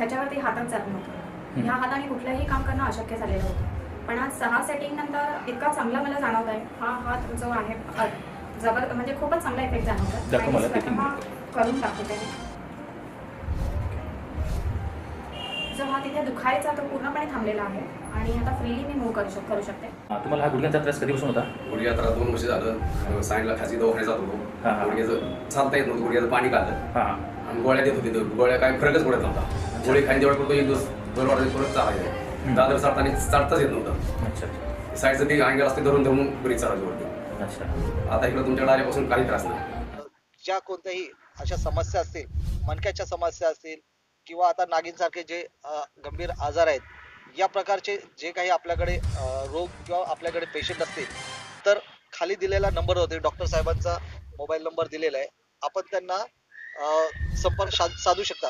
ह्याच्यावरती हातच जात नव्हतं. ह्या हाताने कुठलंही काम करणं अशक्य झालेलं होतं. पण आज 6 सेटिंग नंतर इतका चांगला मला जाणवत आहे. हा हात जो आहे म्हणजे खूपच चांगला इफेक्ट जाणवतो. करून दाखवते. जो हात इथे दुखायचा तो पूर्णपणे थांबलेला आहे आणि आता फ्रीली मी मूव्ह करू शकते. तुम्हाला हा गुडघ्यांचा त्रास कधीपासून होता? गुडघ्या त्रास 2 वर्ष झालं. साईडला खासी दवाखान्यात जात होतो. गुडघ्याचं चालता येत नव्हतं, गुडघ्याचं पाणी काढलं आणि गोळ्या देत होते. गोळ्या काय फरकच पडत नव्हता. गोळी खाईन तेवढं करतो, एक दिवस बरं वाटत परत चालायचं. दादर चालताच येत नव्हतं. अच्छा. साईडचं ते अँगल असते धरून धरून ब्रेक चालायचं वरती. अच्छा. आता इकडं तुमच्याकडे आल्यापासून काही त्रास नाही. ज्या कोणत्याही अशा समस्या असतील, मणक्याच्या समस्या असतील किंवा आता नागिनसारखे जे गंभीर आजार आहेत, या प्रकारचे जे काही आपल्याकडे रोग किंवा आपल्याकडे पेशंट असतील, तर खाली दिलेला नंबर होते, डॉक्टर साहेबांचा मोबाईल नंबर दिलेला आहे, आपण त्यांना संपर्क साधू शकता.